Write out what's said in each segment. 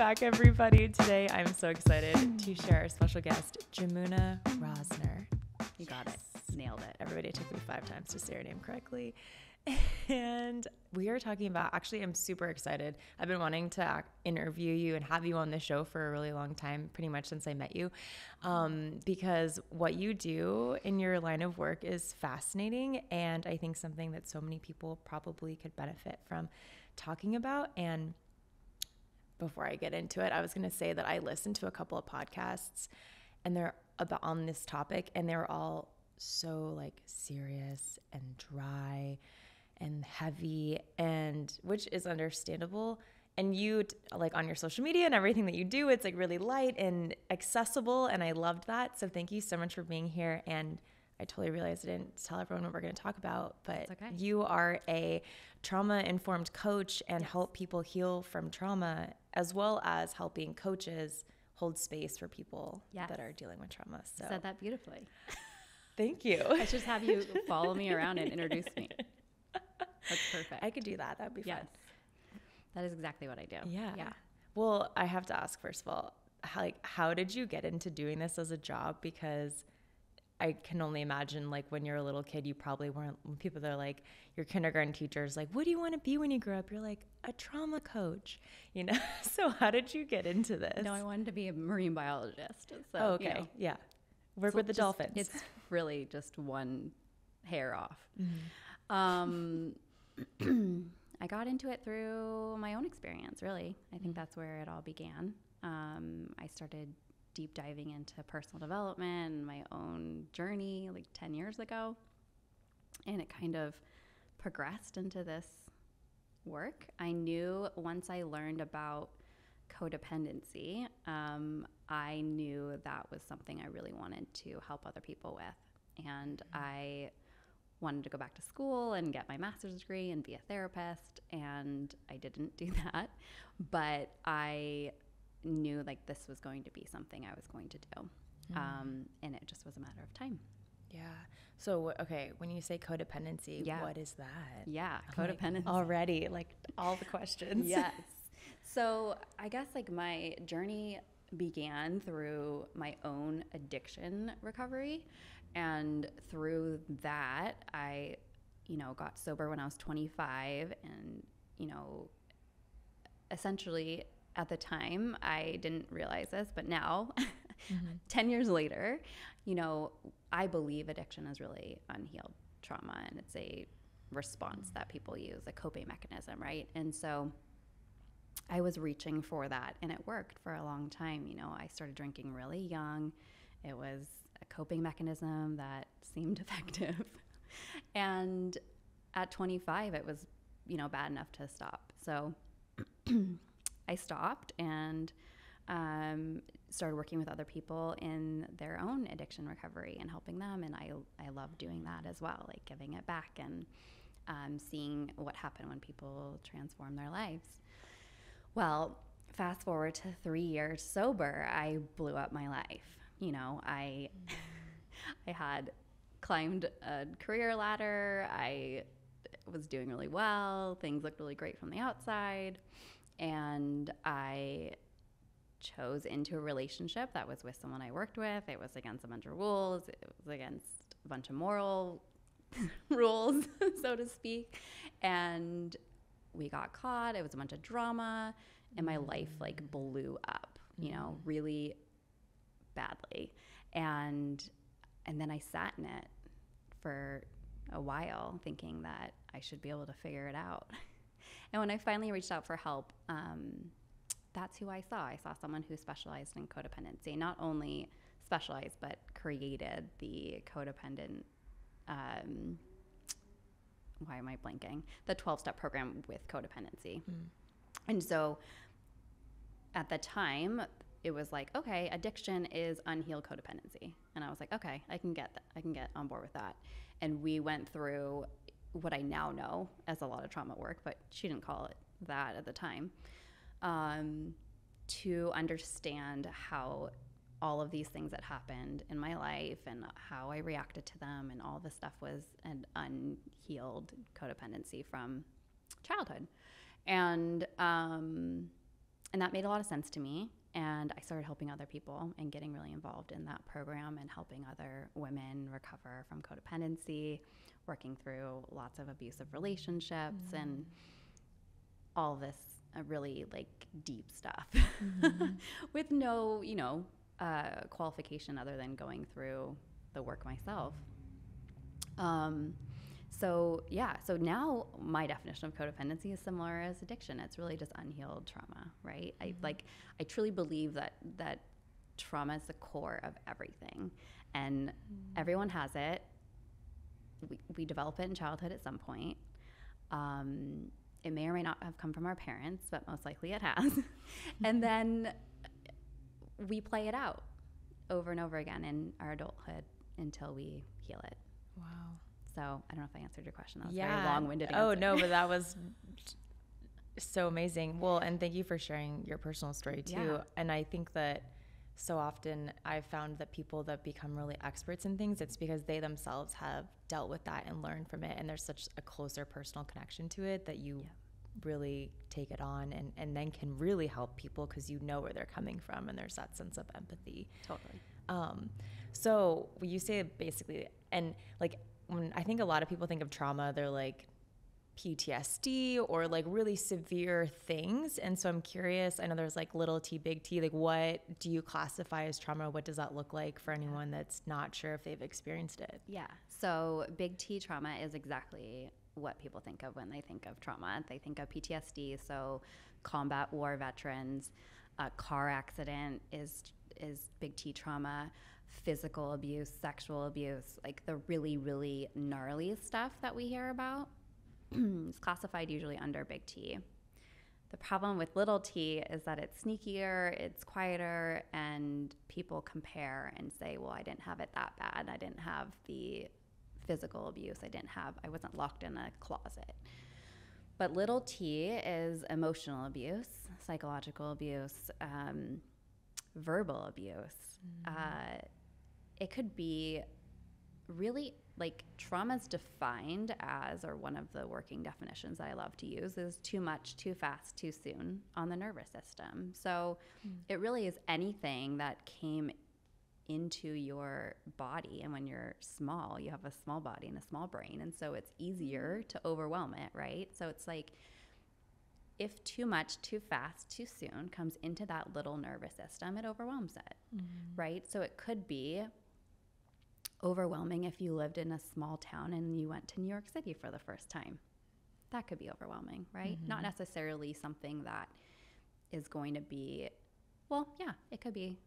back, everybody. Today, I'm so excited to share our special guest, Jamuna Rosner. You got it. Nailed it. Everybody, it took me 5 times to say her name correctly. And we are talking about, actually, I'm super excited. I've been wanting to interview you and have you on the show for a really long time, pretty much since I met you, because what you do in your line of work is fascinating, and I think something that so many people probably could benefit from talking about. And before I get into it, I was going to say that I listened to a couple of podcasts, and they're about on this topic, and they're all so like serious and dry and heavy, and which is understandable. And you, like, on your social media and everything that you do, it's like really light and accessible, and I loved that. So thank you so much for being here. And I totally realized I didn't tell everyone what we're going to talk about, but okay. You are a trauma-informed coach and help people heal from trauma, as well as helping coaches hold space for people that are dealing with trauma. So you said that beautifully. Thank you. I should have you follow me around and introduce me. That's perfect. I could do that. That'd be fun. Yes. That is exactly what I do. Yeah. Well, I have to ask, first of all, how did you get into doing this as a job? Because I can only imagine, like, when you're a little kid, you probably weren't, when people are like, your kindergarten teachers, like, what do you want to be when you grow up? You're like, a trauma coach, you know? So how did you get into this? No, I wanted to be a marine biologist. So, okay. You know, yeah. Work with the dolphins. It's really just one hair off. Mm-hmm. I got into it through my own experience, really. I think that's where it all began. I started deep diving into personal development and my own journey like 10 years ago. And it kind of progressed into this work. I knew once I learned about codependency, I knew that was something I really wanted to help other people with. And I wanted to go back to school and get my master's degree and be a therapist, and I didn't do that. But I knew like this was going to be something I was going to do. And it just was a matter of time. Yeah. So, okay, when you say codependency, what is that? Yeah, codependency. Like, already, like, all the questions. Yes. So I guess like my journey began through my own addiction recovery. And through that, I, got sober when I was 25. And, essentially at the time, I didn't realize this, but now, 10 years later, I believe addiction is really unhealed trauma, and it's a response that people use, a coping mechanism, right? And so I was reaching for that, and it worked for a long time. I started drinking really young. It was a coping mechanism that seemed effective. And at 25, it was, bad enough to stop. So I stopped and started working with other people in their own addiction recovery and helping them. And I love doing that as well, like giving it back and seeing what happened when people transform their lives. Well, fast forward to 3 years sober, I blew up my life. I had climbed a career ladder. I was doing really well. Things looked really great from the outside. And I chose into a relationship that was with someone I worked with. It was against a bunch of rules. It was against a bunch of moral rules, so to speak. And we got caught. It was a bunch of drama. And my life like blew up, really badly. And then I sat in it for a while thinking that I should be able to figure it out. And when I finally reached out for help, that's who I saw. I saw someone who specialized in codependency, not only specialized, but created the codependent, why am I blanking? The 12-step program with codependency. And so at the time, it was like, okay, addiction is unhealed codependency. And I was like, okay, I can get that. I can get on board with that. And we went through what I now know as a lot of trauma work, but she didn't call it that at the time, to understand how all of these things that happened in my life and how I reacted to them and all this stuff was an unhealed codependency from childhood. And And that made a lot of sense to me. And I started helping other people and getting really involved in that program and helping other women recover from codependency, working through lots of abusive relationships and all this really like deep stuff with no, qualification other than going through the work myself. So now my definition of codependency is similar as addiction. It's really just unhealed trauma, right? I truly believe that trauma is the core of everything, and everyone has it. We develop it in childhood at some point. It may or may not have come from our parents, but most likely it has. And then we play it out over and over again in our adulthood until we heal it. Wow. So I don't know if I answered your question. That was a very long-winded answer. Oh, no, but that was so amazing. Well, and thank you for sharing your personal story too. Yeah. And I think that so often I've found that people that become really experts in things, it's because they themselves have dealt with that and learned from it. And there's such a closer personal connection to it that you really take it on and then can really help people because you know where they're coming from and there's that sense of empathy. Totally. So you say basically, and like, when I think a lot of people think of trauma, they're like PTSD or like really severe things. And so I'm curious, I know there's like little t, big T, like what do you classify as trauma? What does that look like for anyone that's not sure if they've experienced it? Yeah. So big T trauma is exactly what people think of when they think of trauma. They think of PTSD. So combat war veterans, a car accident is big T trauma. Physical abuse, sexual abuse, like the really, really gnarly stuff that we hear about is classified usually under big T. The problem with little t is that it's sneakier, it's quieter, and people compare and say, well, I didn't have it that bad. I didn't have the physical abuse. I wasn't locked in a closet. But little t is emotional abuse, psychological abuse, verbal abuse. It could be really like trauma's defined as, or one of the working definitions that I love to use is too much, too fast, too soon on the nervous system. So it really is anything that came into your body. And when you're small, you have a small body and a small brain. And so it's easier to overwhelm it, right? So it's like, if too much, too fast, too soon comes into that little nervous system, it overwhelms it, right? So it could be overwhelming if you lived in a small town and you went to New York City for the first time. That could be overwhelming, right? Not necessarily something that is going to be, well, yeah, it could be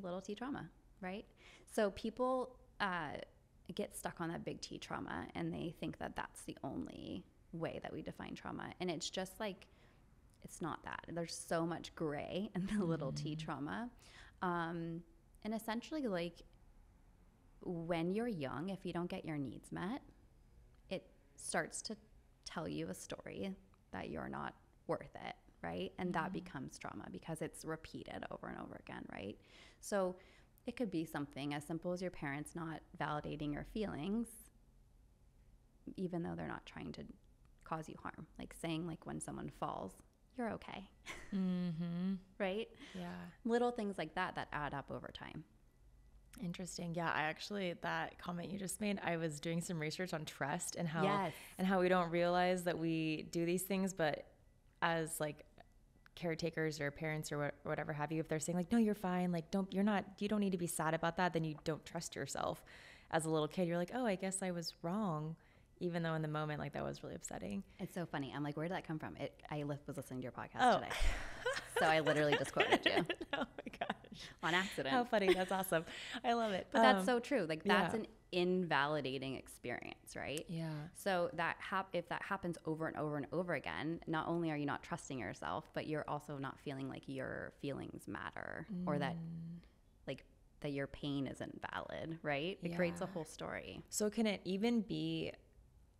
little t trauma, right? So people get stuck on that big T trauma and they think that that's the only way that we define trauma. And it's just like, it's not that. There's so much gray in the little t trauma. And essentially, like, when you're young, if you don't get your needs met, it starts to tell you a story that you're not worth it, right? And that becomes trauma because it's repeated over and over again, right? So it could be something as simple as your parents not validating your feelings, even though they're not trying to cause you harm. Like saying, like, when someone falls, you're okay, right? Yeah. Little things like that add up over time. Interesting. Yeah, I actually, that comment you just made, I was doing some research on trust and how we don't realize that we do these things, but as like caretakers or parents or whatever have you, if they're saying like, no, you're fine, like you don't need to be sad about that, then you don't trust yourself. As a little kid, you're like, oh, I guess I was wrong, even though in the moment, like, that was really upsetting. It's so funny. I'm like, where did that come from? I was listening to your podcast today. So I literally just quoted you. Oh my gosh. On accident. How funny. That's awesome. I love it. But that's so true. Like, that's an invalidating experience, right? Yeah. So if that happens over and over and over again, not only are you not trusting yourself, but you're also not feeling like your feelings matter or that that your pain isn't valid, right? It creates a whole story. So can it even be,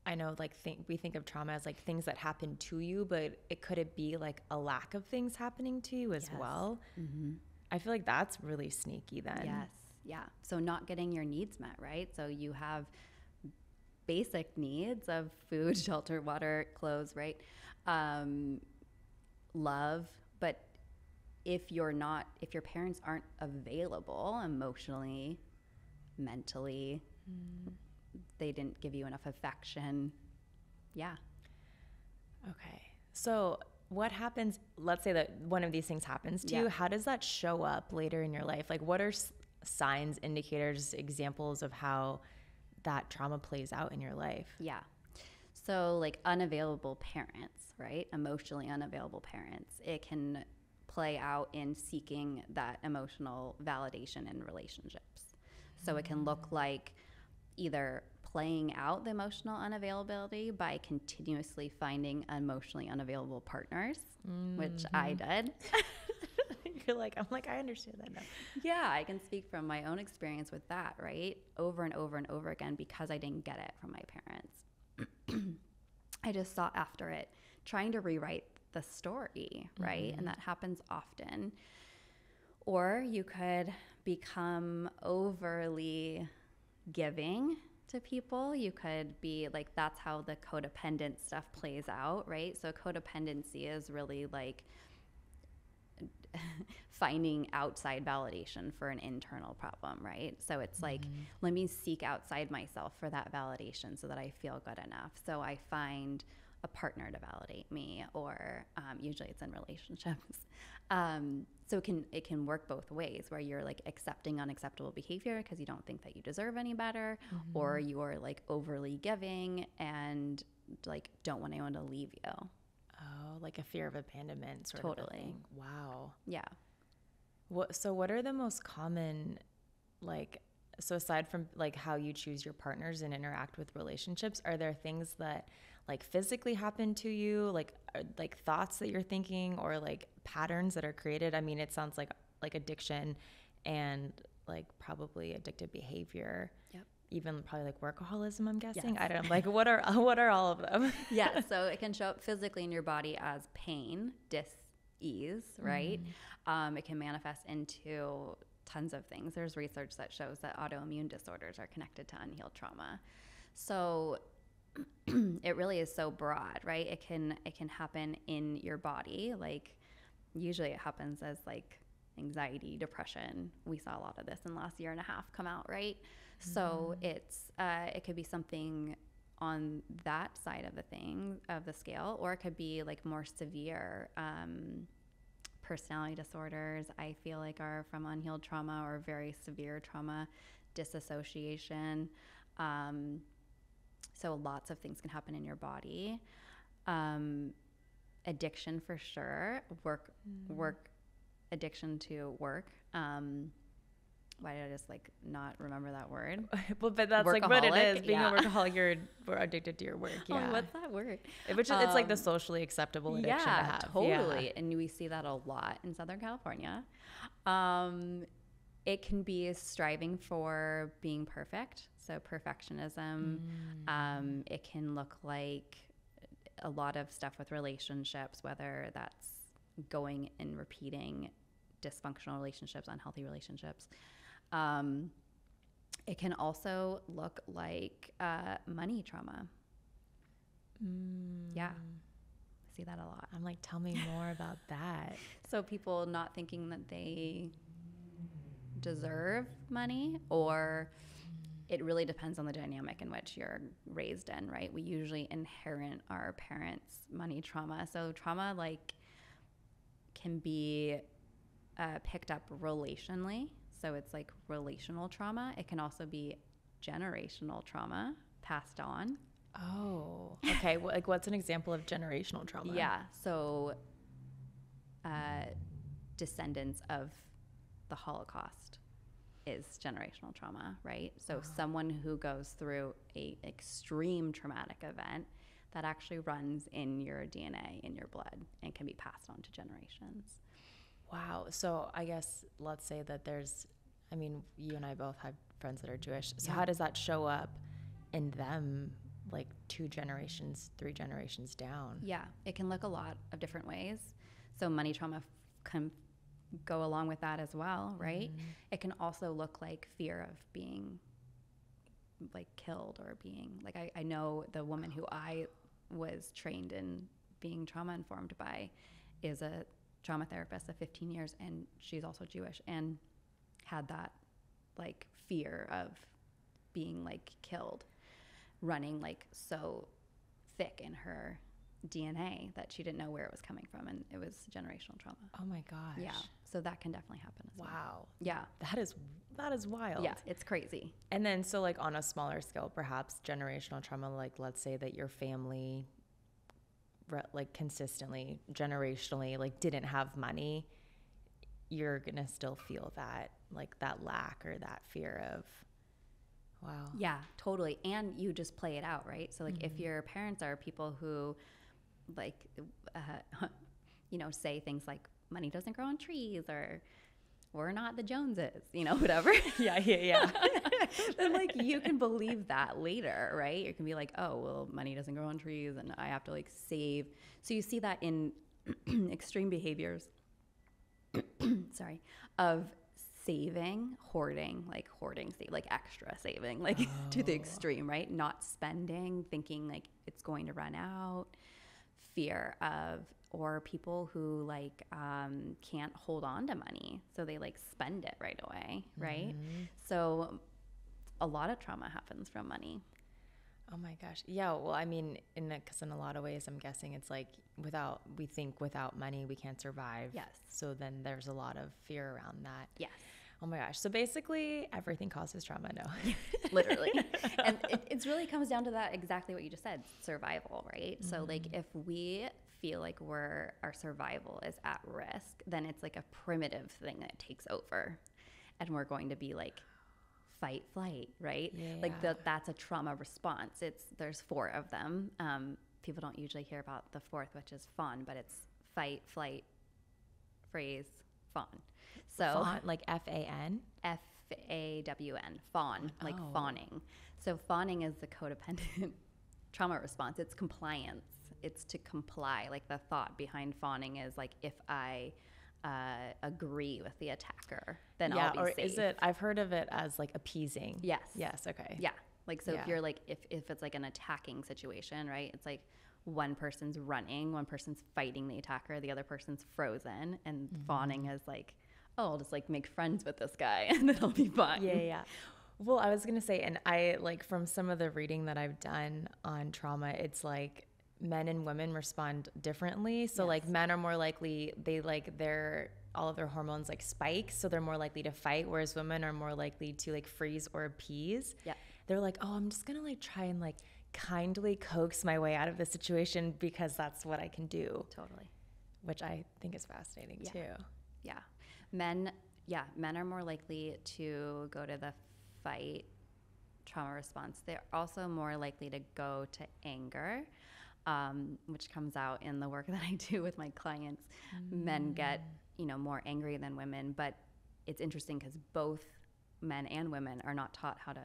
I know, like, we think of trauma as like things that happen to you, but could it be like a lack of things happening to you as well? I feel like that's really sneaky then. Yes. Yeah. So not getting your needs met, right? So you have basic needs of food, shelter, water, clothes, right? Love, but if your parents aren't available emotionally, mentally, they didn't give you enough affection. Yeah. Okay. So what happens, let's say that one of these things happens to you, how does that show up later in your life? Like what are signs, indicators, examples of how that trauma plays out in your life? Yeah. So like unavailable parents, right? Emotionally unavailable parents. It can play out in seeking that emotional validation in relationships. So it can look like either playing out the emotional unavailability by continuously finding emotionally unavailable partners, which I did. I'm like, I understand that now. Yeah, I can speak from my own experience with that, right? Over and over and over again, because I didn't get it from my parents. I just sought after it, trying to rewrite the story, right? And that happens often. Or you could become overly giving to people. You could be like, that's how the codependent stuff plays out, right? So codependency is really like finding outside validation for an internal problem, right? So it's like, let me seek outside myself for that validation so that I feel good enough. So I find a partner to validate me, or usually it's in relationships. So it can work both ways, where you're like accepting unacceptable behavior because you don't think that you deserve any better, or you're like overly giving and like don't want anyone to leave you. Oh, like a fear of abandonment sort of a thing. Wow. Yeah. So what are the most common, like, so aside from like how you choose your partners and interact with relationships, are there things that like physically happen to you, like thoughts that you're thinking, or like patterns that are created? I mean, it sounds like addiction and like probably addictive behavior. Yep. Even probably like workaholism, I'm guessing. Yes. I don't know. Like what are all of them? Yeah. So it can show up physically in your body as pain, dis-ease, right? It can manifest into tons of things. There's research that shows that autoimmune disorders are connected to unhealed trauma. So it really is so broad, right? It can happen in your body. Like usually it happens as like anxiety, depression. We saw a lot of this in the last year and a half come out, right? So it's it could be something on that side of the scale, or it could be like more severe personality disorders. I feel like are from unhealed trauma or very severe trauma, disassociation. So lots of things can happen in your body. Addiction for sure. Work addiction to work. Why did I just like not remember that word? Well, but that's like what it is. Being a workaholic, we're addicted to your work. Yeah. Oh, what's that word? Which is, it's like the socially acceptable addiction to have. Totally. Yeah. And we see that a lot in Southern California. It can be striving for being perfect. So perfectionism. It can look like a lot of stuff with relationships, whether that's going and repeating dysfunctional relationships, unhealthy relationships. It can also look like money trauma. Yeah. I see that a lot. I'm like, tell me more about that. So people not thinking that they deserve money, or it really depends on the dynamic in which you're raised in, right? We usually inherit our parents' money trauma. So trauma like can be picked up relationally. So it's like relational trauma. It can also be generational trauma passed on. Oh, okay. Well, like what's an example of generational trauma? Yeah. So descendants of the Holocaust is generational trauma, right? So someone who goes through a extreme traumatic event that actually runs in your DNA, in your blood, and can be passed on to generations. Wow. So I guess let's say that you and I both have friends that are Jewish. So how does that show up in them, like 2 generations, 3 generations down? Yeah, it can look a lot of different ways. So money trauma can go along with that as well, right? It can also look like fear of being like killed, or being like, I know the woman who I was trained in being trauma informed by is a trauma therapist of 15 years, and she's also Jewish, and had that like fear of being like killed, running like so thick in her DNA that she didn't know where it was coming from, and it was generational trauma. Oh my gosh. Yeah. So that can definitely happen as well. Wow. Yeah. That is wild. Yeah, it's crazy. And then so like on a smaller scale, perhaps generational trauma, like let's say that your family like consistently, generationally, like didn't have money, you're gonna still feel that, like that lack or that fear of, wow. Yeah, totally. And you just play it out, right? So like if your parents are people who like, say things like money doesn't grow on trees, or we're not the Joneses, whatever. Yeah. Then like you can believe that later, right? You can be like, oh, well, money doesn't grow on trees and I have to like save. So you see that in extreme behaviors, of saving, hoarding, like extra saving, like to the extreme, right? Not spending, thinking like it's going to run out, fear of, or people who like can't hold on to money, so they like spend it right away, right? So a lot of trauma happens from money. Oh my gosh. Yeah. Well, I mean, because in a lot of ways, I'm guessing it's like we think without money we can't survive. Yes. So then there's a lot of fear around that. Yes. Oh my gosh. So basically everything causes trauma. No. Literally. And it really comes down to that, exactly what you just said, survival, right? So like if we feel like our survival is at risk, then it's like a primitive thing that takes over, and we're going to be like fight, flight, right? Yeah. Like that's a trauma response. There's 4 of them. People don't usually hear about the 4th, which is fawn, but it's fight, flight, freeze, fawn. So Fawn, like F-A-N? F-A-W-N, fawn, like fawning. So fawning is the codependent trauma response. It's compliance. It's to comply. Like the thought behind fawning is like, if I agree with the attacker, then I'll be safe. Is it, I've heard of it as like appeasing. Yes. Yes, okay. Yeah. Like, so if you're like, if it's like an attacking situation, right? It's like one person's running, one person's fighting the attacker, the other person's frozen, and fawning is like, oh, I'll just like make friends with this guy and it'll be fine. Yeah. Well, I was going to say, and I like from some of the reading that I've done on trauma, it's like men and women respond differently. So like men are more likely, all of their hormones like spike, so they're more likely to fight, whereas women are more likely to like freeze or appease. Yeah. They're like, oh, I'm just going to like try and like kindly coax my way out of this situation because that's what I can do. Totally. Which I think is fascinating too. Yeah. Men are more likely to go to the fight trauma response. They're also more likely to go to anger, which comes out in the work that I do with my clients. Men get, more angry than women, but it's interesting because both men and women are not taught how to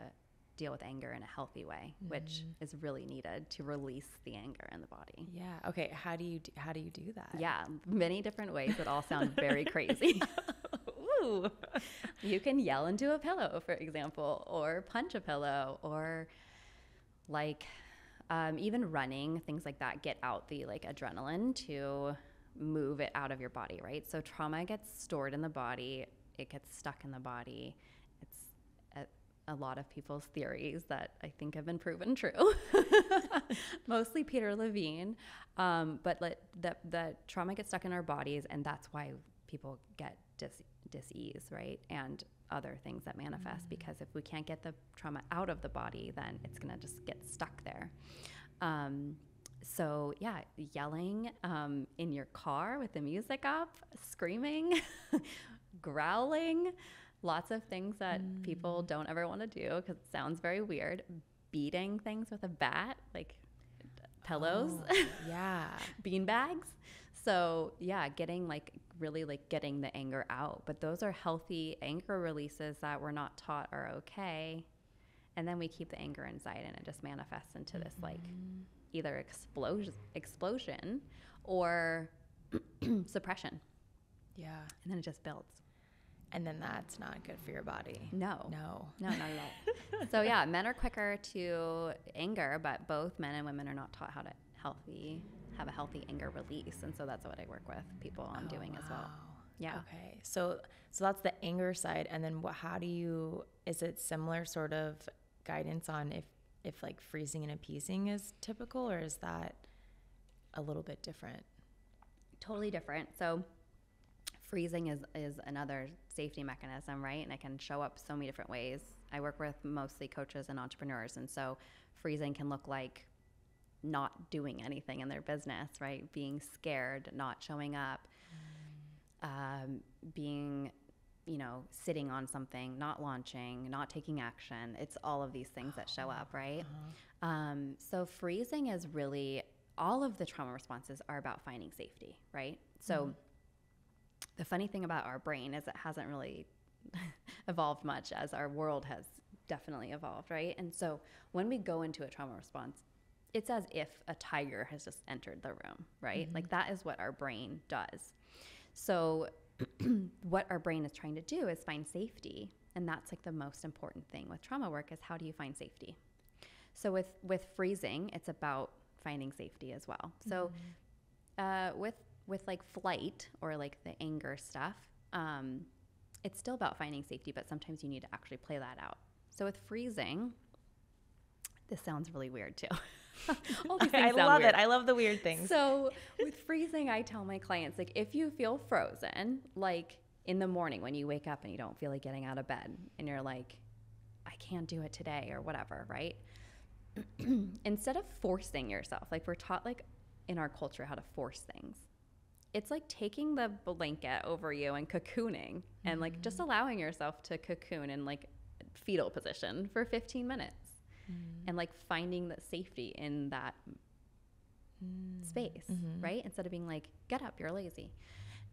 deal with anger in a healthy way, which is really needed to release the anger in the body. Yeah. Okay. How do you do that? Yeah, many different ways that all sound very crazy. Ooh. You can yell into a pillow, for example, or punch a pillow, or like even running, things like that get out the like adrenaline to move it out of your body, right? So trauma gets stored in the body, it gets stuck in the body. It's a lot of people's theories that I think have been proven true. Mostly Peter Levine, but the trauma gets stuck in our bodies, and that's why people get dis-ease, right? And other things that manifest, because if we can't get the trauma out of the body, then it's gonna just get stuck there. So yeah, yelling in your car with the music up, screaming, growling, lots of things that people don't ever want to do because it sounds very weird. Beating things with a bat, like pillows, bean bags. So yeah, getting getting the anger out. But those are healthy anger releases that we're not taught are okay. And then we keep the anger inside, and it just manifests into this like either explosion or suppression. Yeah. And then it just builds. And then that's not good for your body. No, not at all. So yeah, men are quicker to anger, but both men and women are not taught how to have a healthy anger release. And so that's what I work with people on doing as well. Yeah. Okay. So that's the anger side. And then is it similar sort of guidance on if like freezing and appeasing is typical, or is that a little bit different? Totally different. So freezing is another safety mechanism, right? And it can show up so many different ways. I work with mostly coaches and entrepreneurs. And so freezing can look like not doing anything in their business, right? Being scared, not showing up, being, sitting on something, not launching, not taking action. It's all of these things that show up, right? So freezing is really, all of the trauma responses are about finding safety, right? So the funny thing about our brain is it hasn't really evolved much as our world has definitely evolved, right? And so when we go into a trauma response, it's as if a tiger has just entered the room, right? Like that is what our brain does. So what our brain is trying to do is find safety. And that's like the most important thing with trauma work is how do you find safety? So with freezing, it's about finding safety as well. So with like flight or like the anger stuff, it's still about finding safety, but sometimes you need to actually play that out. So with freezing, this sounds really weird too. All these things I love weird. it. I love the weird things. So with freezing, I tell my clients, like, if you feel frozen, like in the morning when you wake up and you don't feel like getting out of bed and you're like, I can't do it today or whatever, right? Instead of forcing yourself, like we're taught like in our culture how to force things. It's like taking the blanket over you and cocooning and like just allowing yourself to cocoon in like fetal position for 15 minutes. And like finding that safety in that space, right? Instead of being like, get up, you're lazy.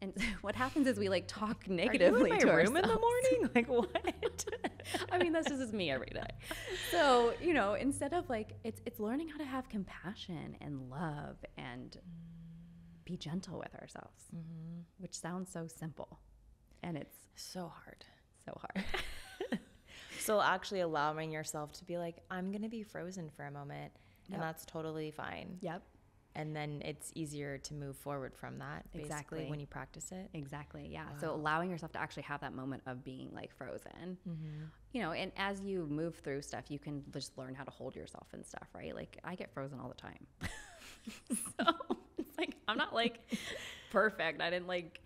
And what happens is we like talk negatively to ourselves. Are you in my room in the morning? Like what? I mean, that's just me every day. So, instead of like, it's learning how to have compassion and love and be gentle with ourselves, which sounds so simple. And it's so hard. So hard. So actually allowing yourself to be like, I'm going to be frozen for a moment, and that's totally fine. Yep. And then it's easier to move forward from that, basically, when you practice it. Exactly, yeah. Wow. So allowing yourself to actually have that moment of being like frozen, and as you move through stuff, you can just learn how to hold yourself and stuff, right? Like I get frozen all the time. So it's like, I'm not like perfect. I didn't like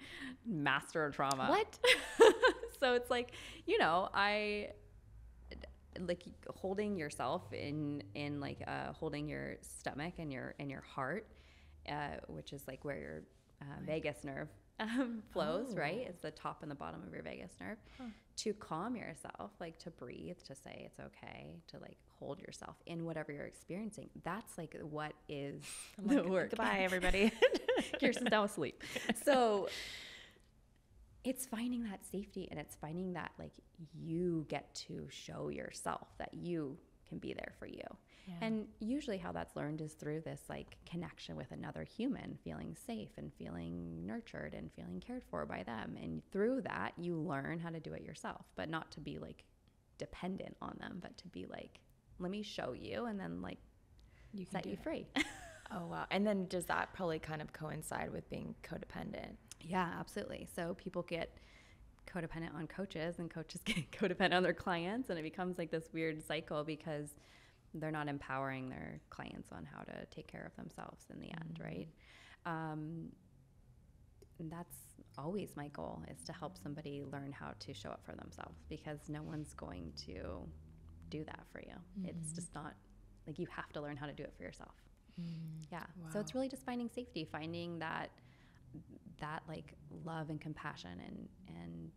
master a trauma. What? So it's like, like holding yourself in like holding your stomach and your heart, which is like where your vagus nerve flows, right? It's the top and the bottom of your vagus nerve. To calm yourself, like to breathe, to say it's okay, to like hold yourself in whatever you're experiencing. That's like what is the work. Goodbye, everybody. Kirsten's now asleep. So it's finding that safety, and it's finding that like you get to show yourself that you can be there for you. Yeah. And usually how that's learned is through this like connection with another human, feeling safe and feeling nurtured and feeling cared for by them. And through that, you learn how to do it yourself, but not to be like dependent on them, but to be like, let me show you, and then like you set you free. Oh, wow. And then does that probably kind of coincide with being codependent? Yeah, absolutely. So people get codependent on coaches, and coaches get codependent on their clients, and it becomes like this weird cycle because they're not empowering their clients on how to take care of themselves in the end, right? And that's always my goal, is to help somebody learn how to show up for themselves, because no one's going to do that for you. It's just not, like, you have to learn how to do it for yourself. Yeah. Wow. So it's really just finding safety, finding that like love and compassion and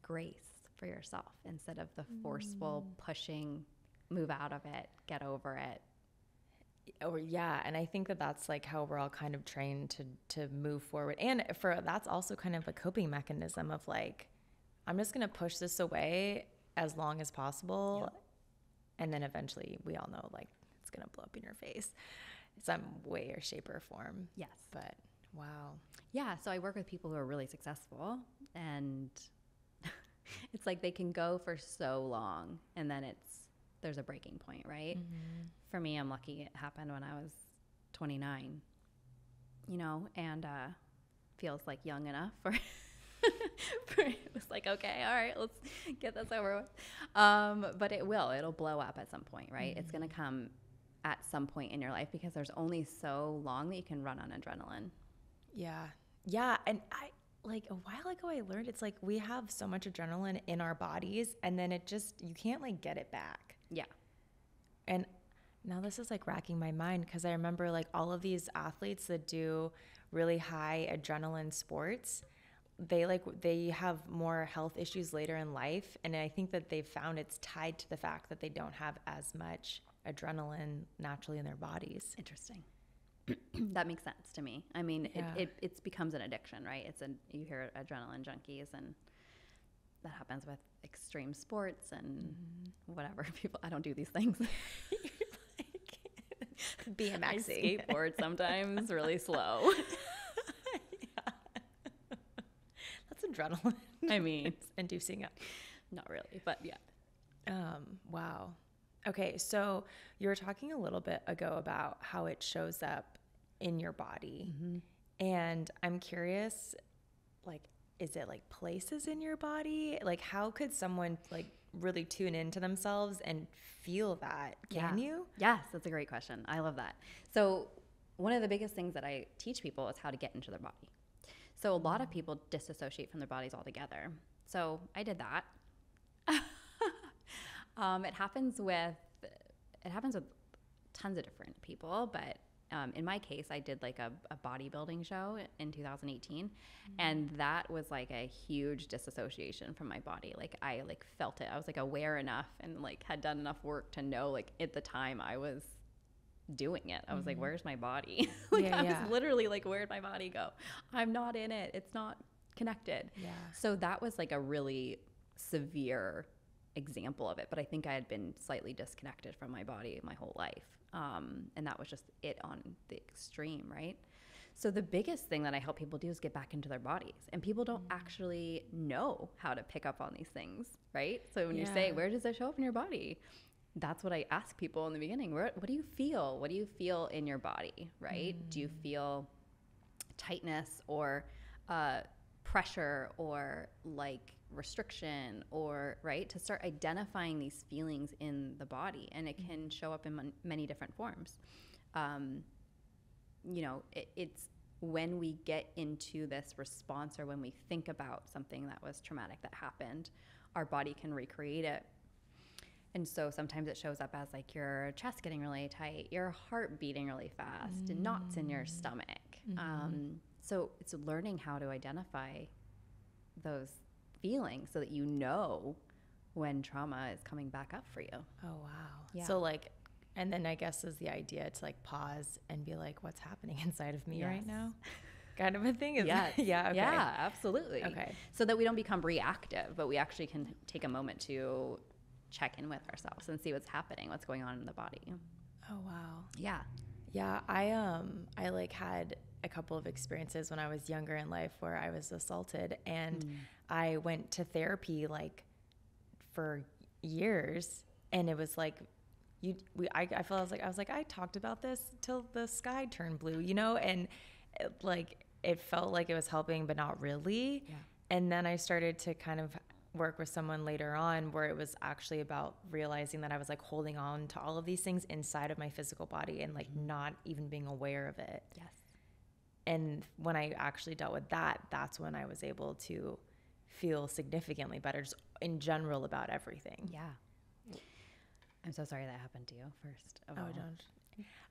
grace for yourself, instead of the forceful pushing, move out of it, get over it. Yeah. And I think that that's like how we're all kind of trained to move forward. And that's also kind of a coping mechanism of like, I'm just going to push this away as long as possible. Yep. And then eventually we all know like it's going to blow up in your face. Some way or shape or form. Yes. But wow. Yeah. So I work with people who are really successful, and it's like they can go for so long, and then there's a breaking point, right? For me, I'm lucky it happened when I was 29, you know, and feels like young enough for, it was like, okay, all right, let's get this over with. But it'll blow up at some point, right? It's going to come at some point in your life because there's only so long that you can run on adrenaline. Yeah. Yeah. And like a while ago, I learned it's like we have so much adrenaline in our bodies and then you can't like get it back. Yeah. And now this is like racking my mind because I remember like all of these athletes that do really high adrenaline sports, they have more health issues later in life. And I think that they've found it's tied to the fact that they don't have as much adrenaline naturally in their bodies. Interesting. That makes sense to me. I mean, it becomes an addiction, right? You hear adrenaline junkies, and that happens with extreme sports and whatever. People, I don't do these things. BMXing. I skateboard sometimes really slow. That's adrenaline. I mean, it's inducing it. Not really, but yeah. Wow. Okay, so you were talking a little bit ago about how it shows up in your body. And I'm curious, like, is it like places in your body? Like, how could someone like really tune into themselves and feel that? Can you? Yes, that's a great question. I love that. So one of the biggest things that I teach people is how to get into their body. So a lot of people disassociate from their bodies altogether. So I did that. It happens with tons of different people, but in my case, I did like a bodybuilding show in 2018, and that was like a huge disassociation from my body. Like I like felt it. I was like aware enough and like had done enough work to know like at the time I was doing it. I was like, where's my body? I was literally like, where'd my body go? I'm not in it. It's not connected. Yeah. So that was like a really severe example of it, but I think I had been slightly disconnected from my body my whole life. And that was just it on the extreme, right? So the biggest thing that I help people do is get back into their bodies. And people don't actually know how to pick up on these things, right? So when you say, where does it show up in your body? That's what I ask people in the beginning. What do you feel? What do you feel in your body, right? Do you feel tightness or pressure or like restriction or, right? To start identifying these feelings in the body. And it can show up in many different forms. You know, it's when we get into this response or when we think about something that was traumatic that happened, our body can recreate it. And so sometimes it shows up as like your chest getting really tight, your heart beating really fast, and knots in your stomach. So it's learning how to identify those feelings so that you know when trauma is coming back up for you. Oh, wow. Yeah. So like, and then I guess is the idea to like pause and be like, what's happening inside of me right now? Kind of a thing. Yeah. Okay. Yeah, absolutely. Okay. So that we don't become reactive, but we actually can take a moment to check in with ourselves and see what's happening, what's going on in the body. Oh, wow. Yeah. Yeah. I like had a couple of experiences when I was younger in life where I was assaulted, and I went to therapy like for years, and it was like, I talked about this till the sky turned blue, you know, and it felt like it was helping, but not really. Yeah. And then I started to kind of work with someone later on where it was actually about realizing that I was like holding on to all of these things inside of my physical body and like not even being aware of it. Yes. And when I actually dealt with that, that's when I was able to feel significantly better just in general about everything. Yeah. I'm so sorry that happened to you first of all. Don't.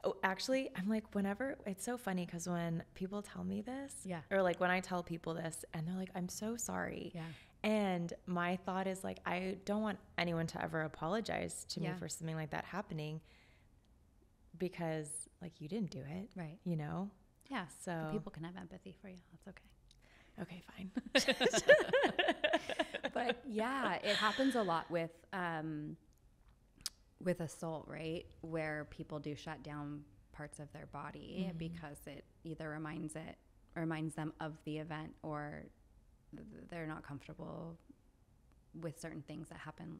Oh, actually, I'm like, whenever, it's so funny because when people tell me this, or like when I tell people this and they're like, I'm so sorry. Yeah. And my thought is like, I don't want anyone to ever apologize to me for something like that happening because like you didn't do it. Right. You know? Yeah. So people can have empathy for you. That's okay. Okay, fine. But yeah, it happens a lot with assault, right? Where people do shut down parts of their body because it either reminds them of the event, or they're not comfortable with certain things that happen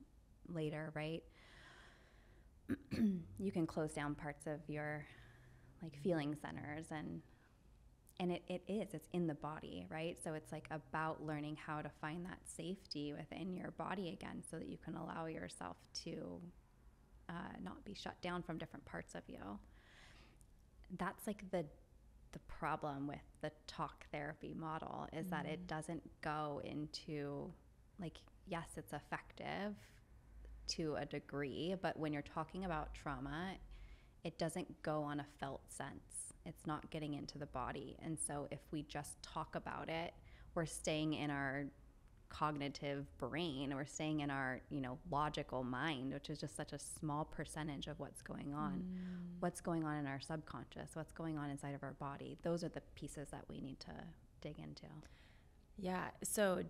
later, right? You can close down parts of your like feeling centers, and it's in the body, right? So it's like about learning how to find that safety within your body again, so that you can allow yourself to not be shut down from different parts of you. That's like the problem with the talk therapy model, is that it doesn't go into, like, yes, it's effective to a degree, but when you're talking about trauma, it doesn't go on a felt sense. It's not getting into the body. And so if we just talk about it, we're staying in our cognitive brain, we're staying in our, logical mind, which is just such a small percentage of what's going on. What's going on in our subconscious, what's going on inside of our body. Those are the pieces that we need to dig into. Yeah. So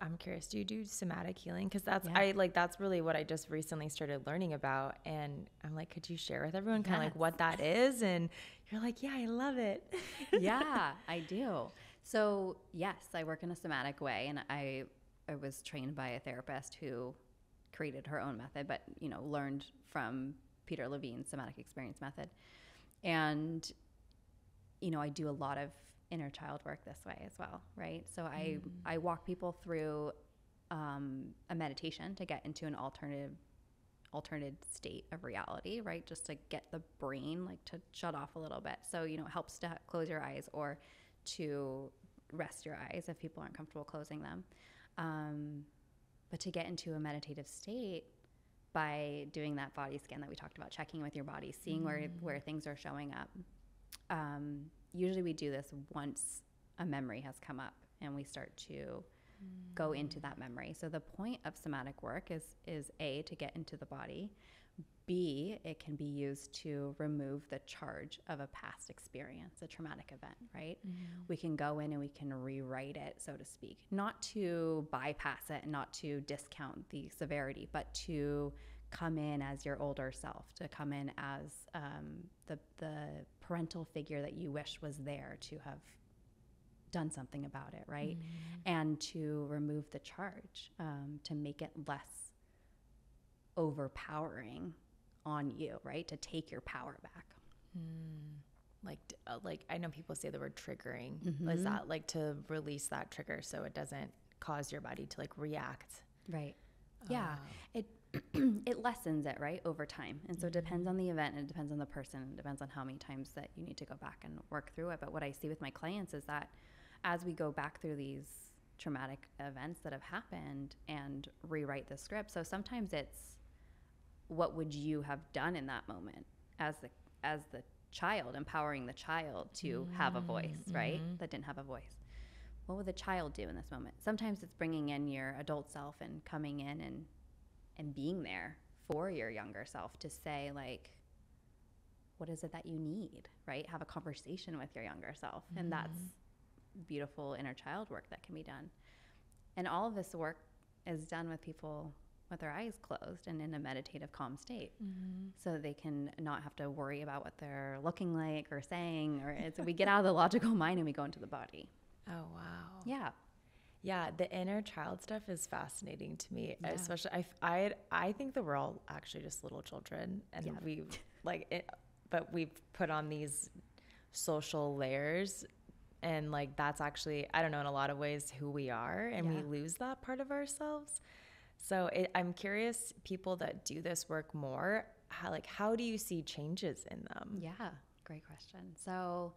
I'm curious, do you do somatic healing? Because that's, Yeah. that's really what I just recently started learning about. And I'm like, could you share with everyone kind of like what that is? And you're like, yeah, I love it. Yeah, I do. So yes, I work in a somatic way, and I was trained by a therapist who created her own method, but, learned from Peter Levine's somatic experience method. And, I do a lot of inner child work this way as well, right? So I walk people through a meditation to get into an alternative state of reality, right? Just to get the brain like to shut off a little bit. So, it helps to close your eyes or to rest your eyes if people aren't comfortable closing them. But to get into a meditative state by doing that body scan that we talked about, checking with your body, seeing where things are showing up. Usually we do this once a memory has come up and we start to go into that memory. So the point of somatic work is A, to get into the body. B, it can be used to remove the charge of a past experience, a traumatic event, right? We can go in and we can rewrite it, so to speak, not to bypass it, not to discount the severity, but to come in as your older self, to come in as the parental figure that you wish was there to have done something about it, right? And to remove the charge, to make it less overpowering on you, right? To take your power back. Like I know people say the word triggering. Is that like to release that trigger so it doesn't cause your body to like react? Right. Yeah. It lessens it, right, over time. And so it depends on the event, and it depends on the person, and it depends on how many times that you need to go back and work through it. But what I see with my clients is that as we go back through these traumatic events that have happened and rewrite the script, so sometimes it's, what would you have done in that moment as the child, empowering the child to have a voice, right? That didn't have a voice. What would the child do in this moment? Sometimes it's bringing in your adult self and coming in and being there for your younger self to say, like, what is it that you need, right? Have a conversation with your younger self. And that's beautiful inner child work that can be done. And all of this work is done with people with their eyes closed and in a meditative, calm state. So they can not have to worry about what they're looking like or saying, or we get out of the logical mind and we go into the body. Oh, wow. Yeah. Yeah, the inner child stuff is fascinating to me. Yeah. Especially, I think that we're all actually just little children, and we like it, but we've put on these social layers, and like that's actually, I don't know, in a lot of ways who we are, and we lose that part of ourselves. So I'm curious, people that do this work more, how do you see changes in them? Yeah, great question. So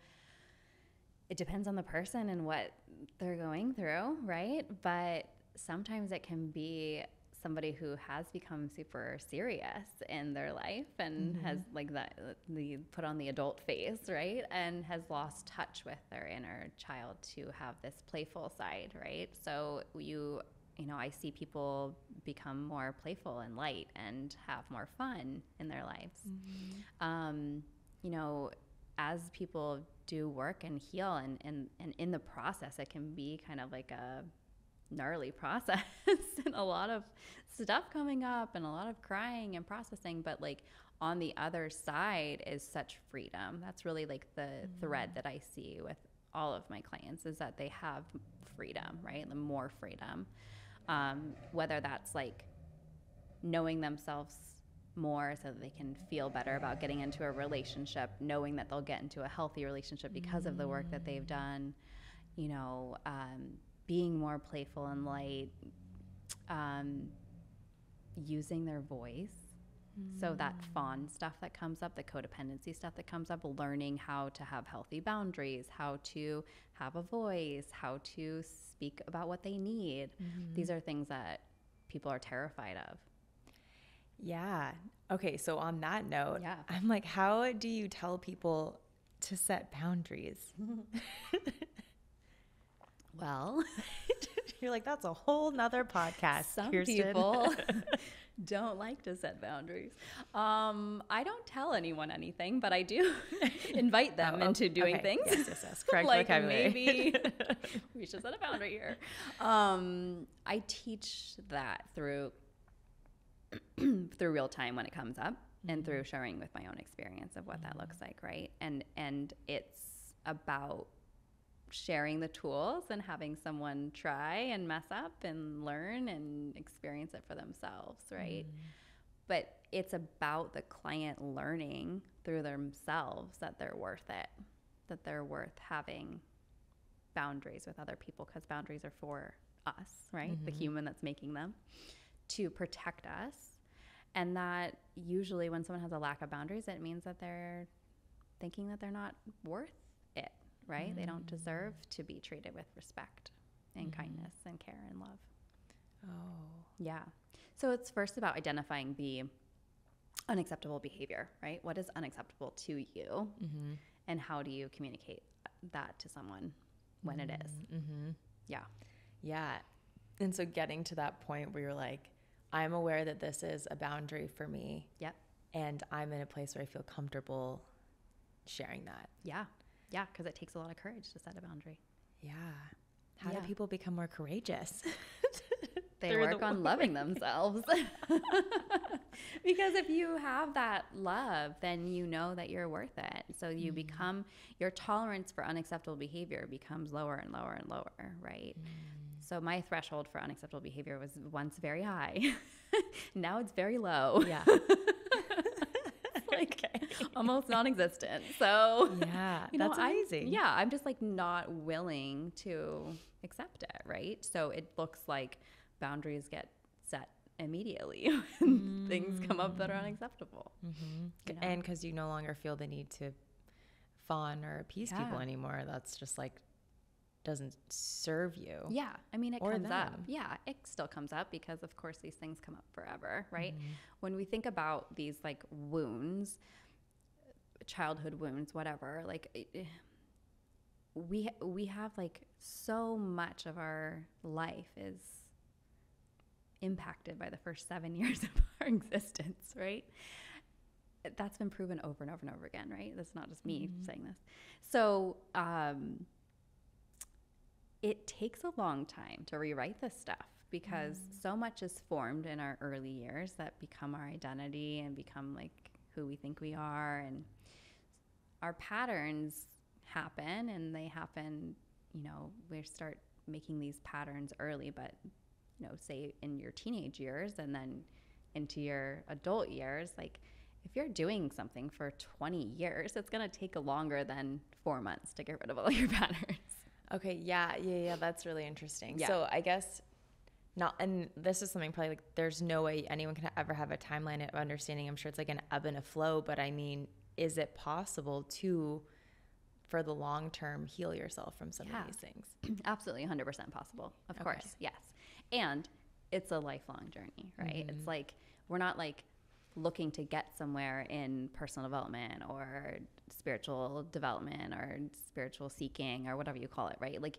it depends on the person and what they're going through, right? But sometimes it can be somebody who has become super serious in their life and has like the put on the adult face, right? And has lost touch with their inner child to have this playful side, right? So I see people become more playful and light and have more fun in their lives. As people do work and heal and in the process, it can be kind of like a gnarly process and a lot of stuff coming up and a lot of crying and processing. But like on the other side is such freedom. That's really like the thread that I see with all of my clients, is that they have freedom, right? The more freedom. Whether that's like knowing themselves more so that they can feel better about getting into a relationship, knowing that they'll get into a healthy relationship because of the work that they've done, you know, being more playful and light, using their voice. So that fawned stuff that comes up, the codependency stuff that comes up, learning how to have healthy boundaries, how to have a voice, how to speak about what they need. These are things that people are terrified of. Yeah. Okay. So on that note, I'm like, how do you tell people to set boundaries? Well, you're like, that's a whole nother podcast. Some Kirsten. people don't like to set boundaries. I don't tell anyone anything, but I do invite them into doing things. Yes. Correct like vocabulary. Maybe we should set a boundary here. I teach that through real time when it comes up, and through sharing with my own experience of what that looks like, right? And it's about sharing the tools and having someone try and mess up and learn and experience it for themselves, right? But it's about the client learning through themselves that they're worth it, that they're worth having boundaries with other people, because boundaries are for us, right? The human that's making them, to protect us. And that usually when someone has a lack of boundaries, it means that they're thinking that they're not worth it, right? They don't deserve to be treated with respect and kindness and care and love. Oh. Yeah. So it's first about identifying the unacceptable behavior, right? What is unacceptable to you? And how do you communicate that to someone when it is? Yeah. Yeah. And so getting to that point where you're like, I'm aware that this is a boundary for me. Yep. And I'm in a place where I feel comfortable sharing that. Yeah. Yeah, because it takes a lot of courage to set a boundary. Yeah. How do people become more courageous? They work on loving themselves. Because if you have that love, then you know that you're worth it. So you become, your tolerance for unacceptable behavior becomes lower and lower and lower, right? So my threshold for unacceptable behavior was once very high. Now it's very low. Yeah. Like almost non-existent. So yeah, you know, that's amazing. I'm just like not willing to accept it, right? So it looks like boundaries get set immediately when things come up that are unacceptable. You know? And because you no longer feel the need to fawn or appease people anymore. That's just like doesn't serve you. Yeah. I mean, it or comes them. up. Yeah, it still comes up because, of course, these things come up forever, right? When we think about these like wounds, childhood wounds, whatever, like we have like so much of our life is impacted by the first 7 years of our existence, right? That's been proven over and over and over again, right? That's not just me saying this. So it takes a long time to rewrite this stuff because so much is formed in our early years that become our identity and become like who we think we are. And our patterns happen, and they happen, you know, we start making these patterns early, but, you know, say in your teenage years and then into your adult years, like if you're doing something for 20 years, it's going to take longer than 4 months to get rid of all your patterns. Okay. Yeah. That's really interesting. Yeah. So I guess not, and this is something probably like there's no way anyone can ever have a timeline of understanding. I'm sure it's like an ebb and a flow, but I mean, is it possible to, for the long term, heal yourself from some of these things? Absolutely. 100% possible. Of course. Yes. And it's a lifelong journey, right? It's like, we're not like looking to get somewhere in personal development or spiritual development or spiritual seeking or whatever you call it, right? Like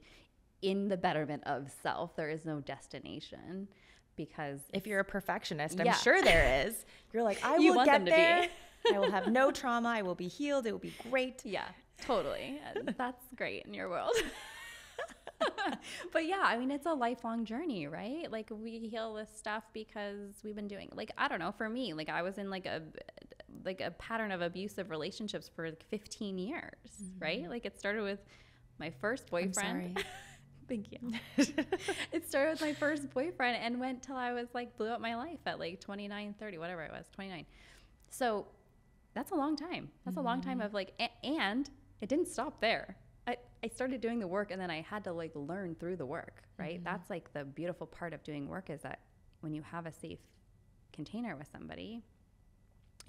in the betterment of self, there is no destination, because if you're a perfectionist, I'm sure there is. You're like, I You will want get them to there. be. I will have no trauma. I will be healed. It will be great. Yeah, totally. And that's great in your world. But yeah, I mean, it's a lifelong journey, right? Like we heal this stuff because we've been doing, like, I don't know, for me, like I was in like a pattern of abusive relationships for like 15 years, right? Like it started with my first boyfriend Thank you. It started with my first boyfriend and went till I was like, blew up my life at like 29, 30, whatever it was, 29. So that's a long time. That's a long time of like, and it didn't stop there. I started doing the work, and then I had to like learn through the work, right? That's like the beautiful part of doing work, is that when you have a safe container with somebody,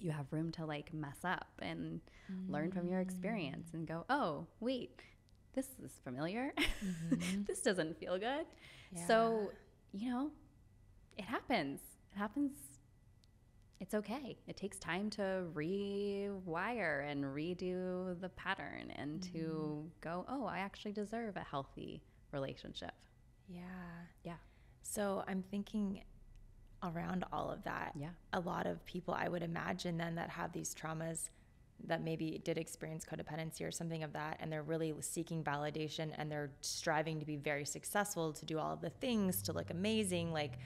you have room to like mess up and learn from your experience and go, oh, wait, this is familiar. This doesn't feel good. Yeah. So, you know, it happens. It happens. It's okay. It takes time to rewire and redo the pattern and to go, oh, I actually deserve a healthy relationship. Yeah. Yeah. So I'm thinking around all of that. Yeah. A lot of people, I would imagine then, that have these traumas, that maybe did experience codependency or something of that, and they're really seeking validation, and they're striving to be very successful, to do all of the things, to look amazing, like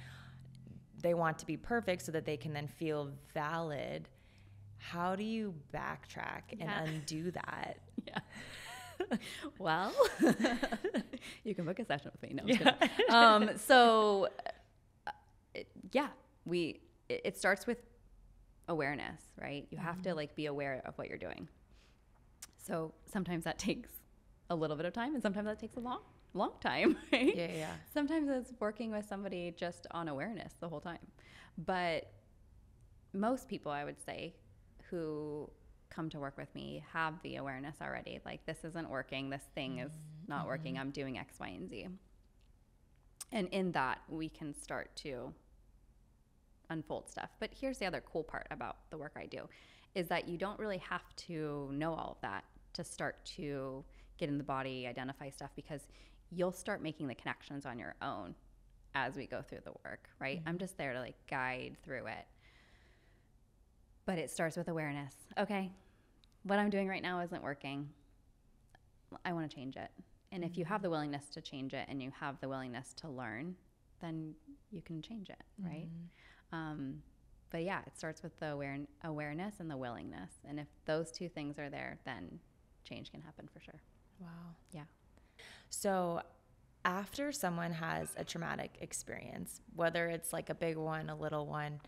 they want to be perfect so that they can then feel valid. How do you backtrack and undo that? Yeah. Well, you can book a session with me. No, so it starts with awareness, right? You have to like be aware of what you're doing. So sometimes that takes a little bit of time, and sometimes that takes a long time, right? Yeah. Sometimes it's working with somebody just on awareness the whole time. But most people, I would say, who come to work with me have the awareness already. Like, this isn't working. This thing is not working. I'm doing X, Y, and Z. And in that, we can start to unfold stuff. But here's the other cool part about the work I do, is that you don't really have to know all of that to start to get in the body, identify stuff, because you'll start making the connections on your own as we go through the work, right? I'm just there to like guide through it. But it starts with awareness. Okay, what I'm doing right now isn't working. I want to change it. And if you have the willingness to change it, and you have the willingness to learn, then you can change it, right? But yeah, it starts with the awareness and the willingness. And if those two things are there, then change can happen for sure. Wow. Yeah. So after someone has a traumatic experience, whether it's like a big one, a little one,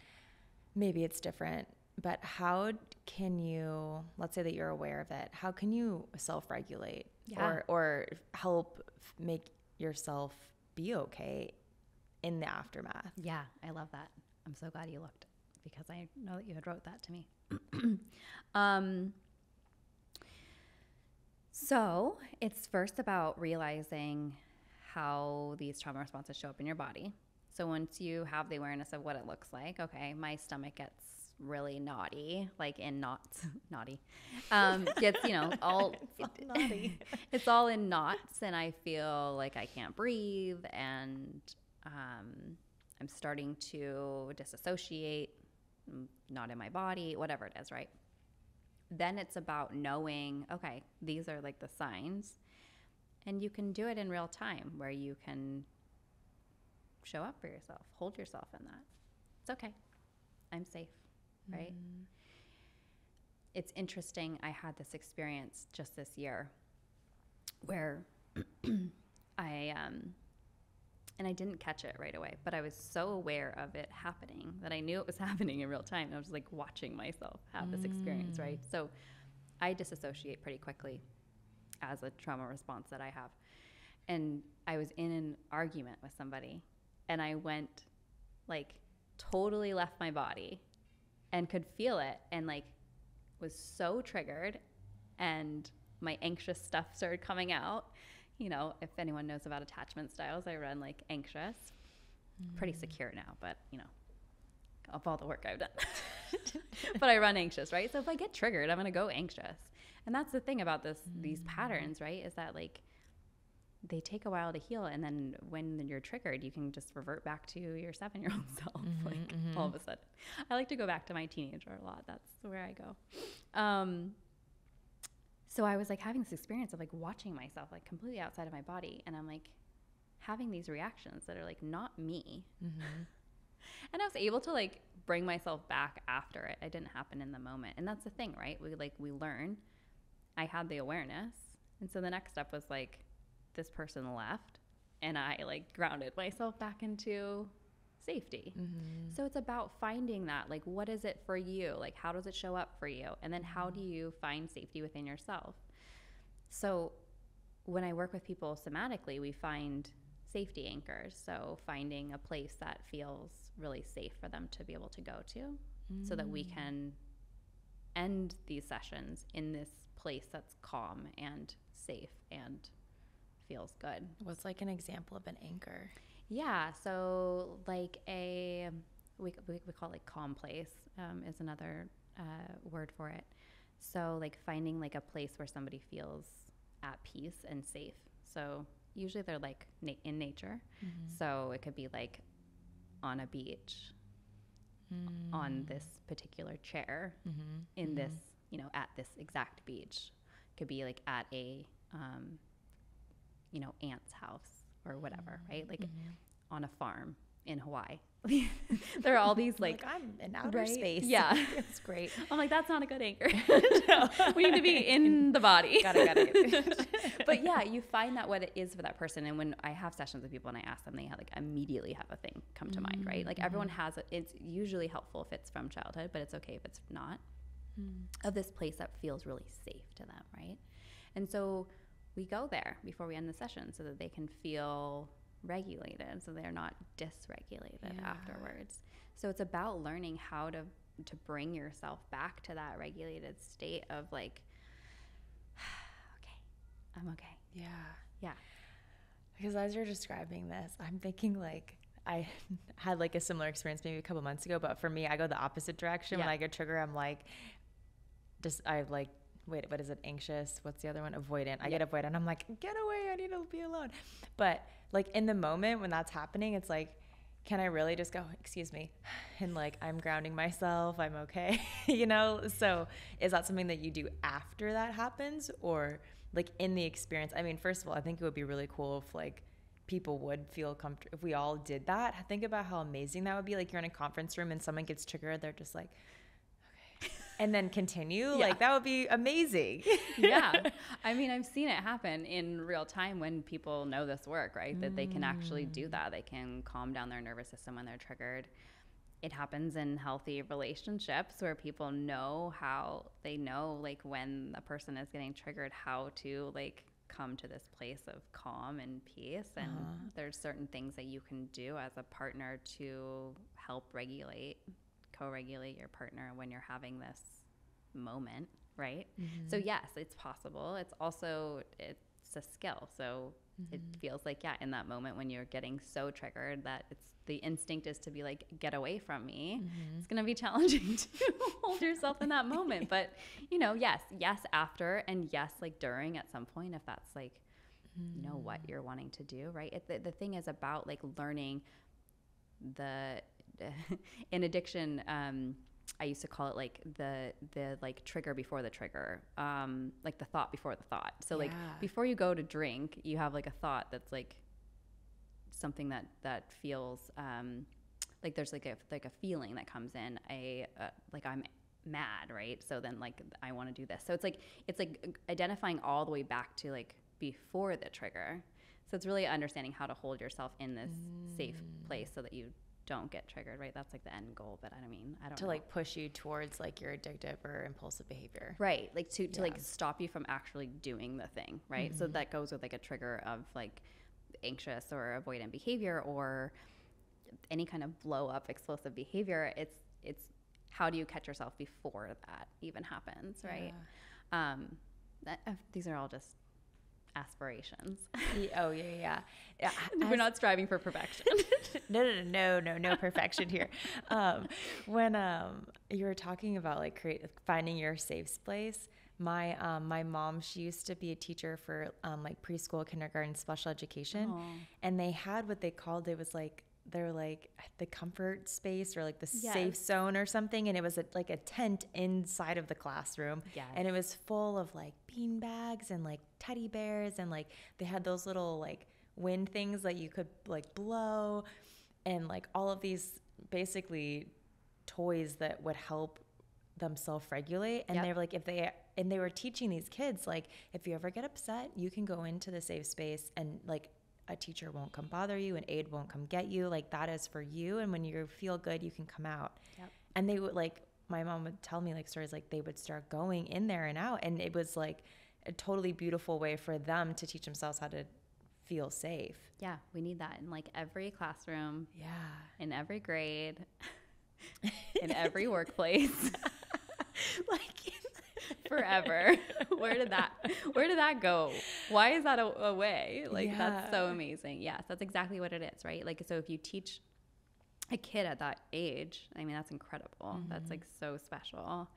maybe it's different, but how can you, let's say that you're aware of it, how can you self-regulate or help make yourself be okay in the aftermath? Yeah, I love that. I'm so glad you looked, because I know that you had wrote that to me. So it's first about realizing how these trauma responses show up in your body. So once you have the awareness of what it looks like, okay, my stomach gets really naughty, like in knots, naughty, gets, all naughty. It's all in knots, and I feel like I can't breathe, and I'm starting to disassociate, not in my body, whatever it is, right? Then it's about knowing, okay, these are like the signs, and you can do it in real time, where you can show up for yourself, hold yourself in that. It's okay. I'm safe, right? It's interesting. I had this experience just this year where and I didn't catch it right away, but I was so aware of it happening that I knew it was happening in real time. I was like watching myself have this experience, right? So I disassociate pretty quickly as a trauma response that I have. And I was in an argument with somebody, and I went like totally left my body and could feel it, and like was so triggered, and my anxious stuff started coming out. If anyone knows about attachment styles, I run like anxious, pretty secure now, but of all the work I've done, but I run anxious, right? So if I get triggered, I'm going to go anxious. And that's the thing about these patterns, right? Is that like they take a while to heal. And then when you're triggered, you can just revert back to your 7-year-old self, all of a sudden. I like to go back to my teenager a lot. That's where I go. So I was like having this experience of like watching myself like completely outside of my body, and I'm like having these reactions that are like not me. And I was able to like bring myself back after it. It didn't happen in the moment. And that's the thing, right? We learn. I had the awareness. And so the next step was like, this person left. and I like grounded myself back into safety. So it's about finding that, like, what is it for you? Like, how does it show up for you? And then how do you find safety within yourself? So when I work with people somatically, we find safety anchors. So finding a place that feels really safe for them to be able to go to so that we can end these sessions in this place that's calm and safe and feels good. What's like an example of an anchor? Yeah, so like we call it like calm place is another word for it. So like finding like a place where somebody feels at peace and safe. So usually they're like in nature. So it could be like on a beach, on this particular chair, in this, you know, at this exact beach. Could be like at a, you know, aunt's house or whatever, right? Like on a farm in Hawaii. There are all these like I'm in outer space. Yeah. It's great. I'm like, that's not a good anchor. No, we need to be in the body. Got it. But yeah, you find that what it is for that person. And when I have sessions with people and I ask them, they have like immediately have a thing come to mind, right? Like everyone has it. It's usually helpful if it's from childhood, but it's okay if it's not. Of this place that feels really safe to them, right? And so we go there before we end the session so that they can feel regulated, so they're not dysregulated afterwards. So it's about learning how to bring yourself back to that regulated state of like, okay, I'm okay. Yeah. Because as you're describing this, I'm thinking like I had like a similar experience maybe a couple months ago, but for me, I go the opposite direction. When I get triggered, I'm like, wait, what is it? Anxious. What's the other one? Avoidant. I get avoidant. I'm like, get away. I need to be alone. But like in the moment when that's happening, it's like, can I really just go, excuse me? And like, I'm grounding myself. I'm okay. You know? So is that something that you do after that happens, or like in the experience? I mean, first of all, I think it would be really cool if like people would feel comfortable if we all did that. Think about how amazing that would be. Like you're in a conference room and someone gets triggered. They're just like, and then continue. Like that would be amazing. Yeah. I mean, I've seen it happen in real time when people know this work, right? That they can actually do that. They can calm down their nervous system when they're triggered. It happens in healthy relationships where people know like when a person is getting triggered, how to like come to this place of calm and peace. And there's certain things that you can do as a partner to help co-regulate your partner when you're having this moment, right? So yes, it's possible. It's a skill. So it feels like, in that moment when you're getting so triggered that the instinct is to be like, get away from me. It's going to be challenging to hold yourself in that moment. But, you know, yes after, and yes, like during at some point, if that's like, you know, what you're wanting to do, right? The thing is about like learning in addiction, I used to call it like the like trigger before the trigger, like the thought before the thought. So like before you go to drink, you have like a thought that's like something that feels like there's like a feeling that comes in, like I'm mad, right? So then like I want to do this. So it's like identifying all the way back to like before the trigger. So it's really understanding how to hold yourself in this safe place so that you don't get triggered, right? That's like the end goal, but I don't know. To like push you towards like your addictive or impulsive behavior. Right. Like to like stop you from actually doing the thing, right? So that goes with like a trigger of like anxious or avoidant behavior or any kind of blow up explosive behavior. It's how do you catch yourself before that even happens, right? These are all just aspirations. Yeah. We're not striving for perfection. No perfection here. When you were talking about like finding your safe place, my mom, she used to be a teacher for like preschool, kindergarten, special education, and they had what they called, it was like they're like the comfort space or like the safe zone or something, and it was like a tent inside of the classroom, and it was full of like bean bags and like teddy bears, and like they had those little like wind things that you could like blow, and like all of these basically toys that would help them self-regulate. And they were like, they were teaching these kids like, if you ever get upset, you can go into the safe space and like a teacher won't come bother you, an aide won't come get you. Like, that is for you. And when you feel good, you can come out. Yep. And they would, like, my mom would tell me like stories, like they would start going in there and out. And it was like a totally beautiful way for them to teach themselves how to feel safe. Yeah, we need that in like every classroom. Yeah. In every grade. In every workplace. Like forever. Where did that go? Why is that away? Like, that's so amazing. Yes, that's exactly what it is, right? Like, so if you teach a kid at that age, I mean, that's incredible. That's like so special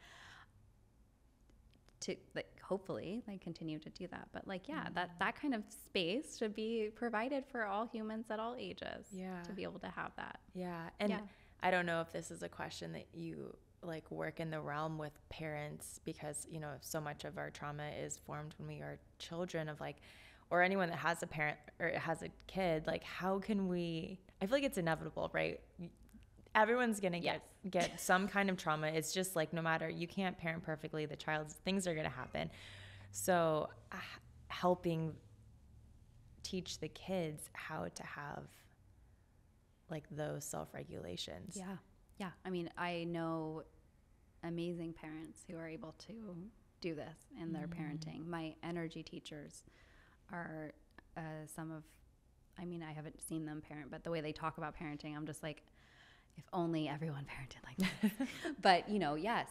to, like, hopefully they continue to do that. But like, that kind of space should be provided for all humans at all ages to be able to have that. Yeah. And I don't know if this is a question that you like work in the realm with parents, because, you know, so much of our trauma is formed when we are children, of like, or anyone that has a parent or has a kid, like, how can we, I feel like it's inevitable, right? Everyone's going to get some kind of trauma. It's just like, no matter, you can't parent perfectly, the child's things are going to happen. So helping teach the kids how to have like those self-regulations. Yeah. Yeah. I mean, I know amazing parents who are able to do this in their parenting. My energy teachers are some of, I mean, I haven't seen them parent, but the way they talk about parenting, I'm just like, if only everyone parented like this. But, you know, yes,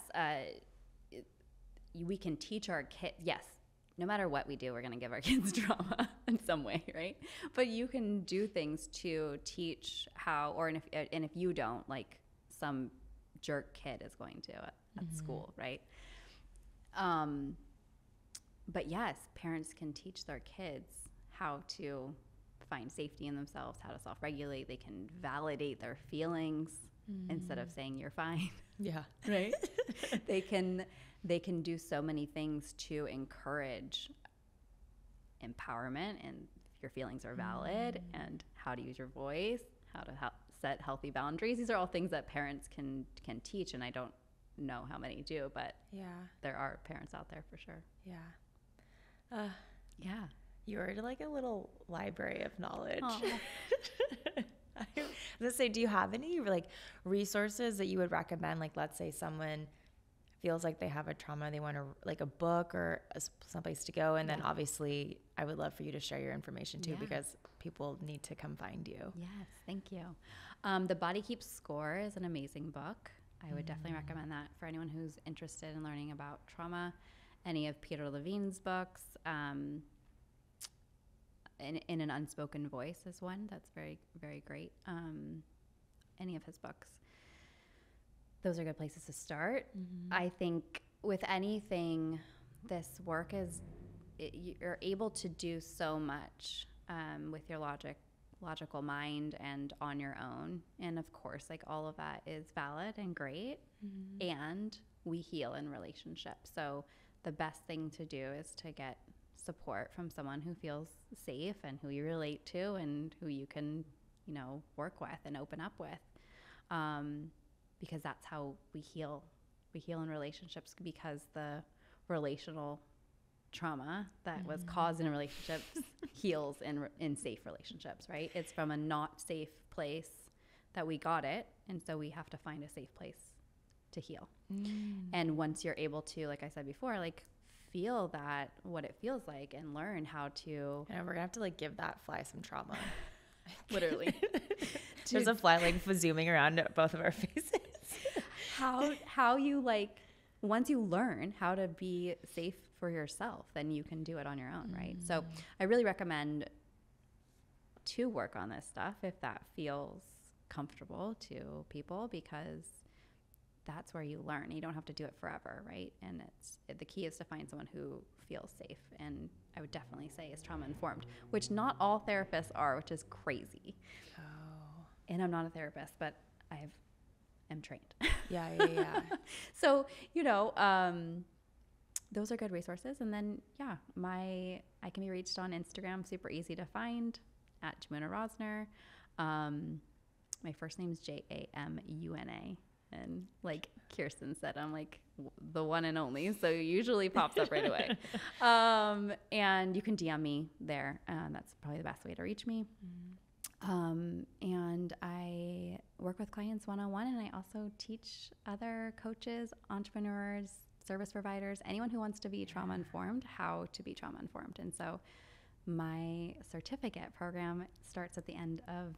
we can teach our kids, yes, no matter what we do, we're going to give our kids trauma in some way, right? But you can do things to teach how, or and if you don't, like some jerk kid is going to at school, right? But yes, parents can teach their kids how to find safety in themselves, how to self-regulate. They can validate their feelings instead of saying you're fine. Yeah. Right? They can do so many things to encourage empowerment and your feelings are valid and how to use your voice, how to set healthy boundaries. These are all things that parents can teach, and I don't know how many do, but there are parents out there for sure. Yeah. Yeah. You're like a little library of knowledge. I was gonna say, do you have any like resources that you would recommend? Like, let's say someone feels like they have a trauma, they want to like a book or someplace to go, and then obviously I would love for you to share your information too, because people need to come find you. Yes, thank you. The Body Keeps Score is an amazing book. I would definitely recommend that for anyone who's interested in learning about trauma. Any of Peter Levine's books. In an Unspoken Voice is one that's very, very great. Any of his books. Those are good places to start. I think with anything, this work you're able to do so much with your logical mind and on your own. And of course, like all of that is valid and great. And we heal in relationships. So the best thing to do is to get support from someone who feels safe and who you relate to and who you can, you know, work with and open up with. Because that's how we heal. We heal in relationships, because the relational trauma that was caused in relationships heals in safe relationships, right? It's from a not safe place that we got it, and so we have to find a safe place to heal. And once you're able to, like I said before, like feel that, what it feels like, and learn how to... And we're gonna have to like give that fly some trauma. Literally. There's a fly like zooming around both of our faces. How you like, once you learn how to be safe for yourself, then you can do it on your own, right? So I really recommend to work on this stuff if that feels comfortable to people, because that's where you learn. You don't have to do it forever, right? And the key is to find someone who feels safe, and I would definitely say is trauma informed, which not all therapists are, which is crazy. Oh. And I'm not a therapist, but I am trained. Yeah. So, you know, those are good resources. And then, I can be reached on Instagram, super easy to find, at Jamuna Rosner. My first name is Jamuna. And like Kirsten said, I'm like the one and only. So it usually pops up right away. And you can DM me there. That's probably the best way to reach me. And I work with clients one-on-one, and I also teach other coaches, entrepreneurs, service providers, anyone who wants to be trauma-informed, how to be trauma-informed. And so my certificate program starts at the end of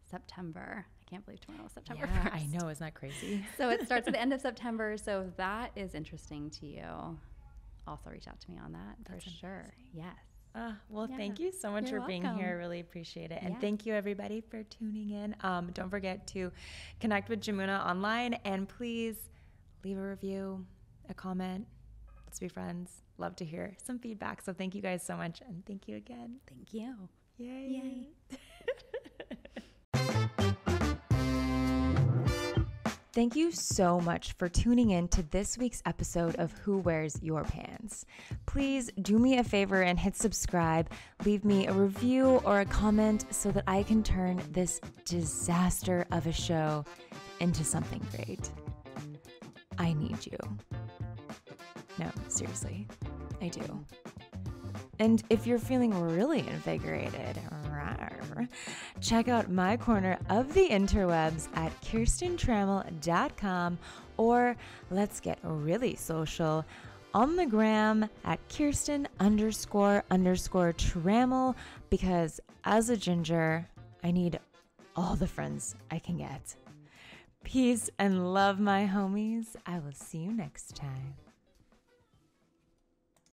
September. I can't believe tomorrow is September 1st. I know. Isn't that crazy? So it starts at the end of September. So if that is interesting to you, also reach out to me on that. That's for sure. Yes. Well, thank you so much for being here. I really appreciate it. And thank you, everybody, for tuning in. Don't forget to connect with Jamuna online, and please leave a review, a comment. Let's be friends. Love to hear some feedback. So thank you guys so much, and thank you again. Thank you. Yay. Thank you so much for tuning in to this week's episode of Who Wears Your Pants. Please do me a favor and hit subscribe. Leave me a review or a comment so that I can turn this disaster of a show into something great. I need you. No, seriously, I do. And if you're feeling really invigorated, check out my corner of the interwebs at kirstentrammell.com, or let's get really social on the gram at Kirsten__Trammell, because as a ginger, I need all the friends I can get. Peace and love, my homies. I will see you next time.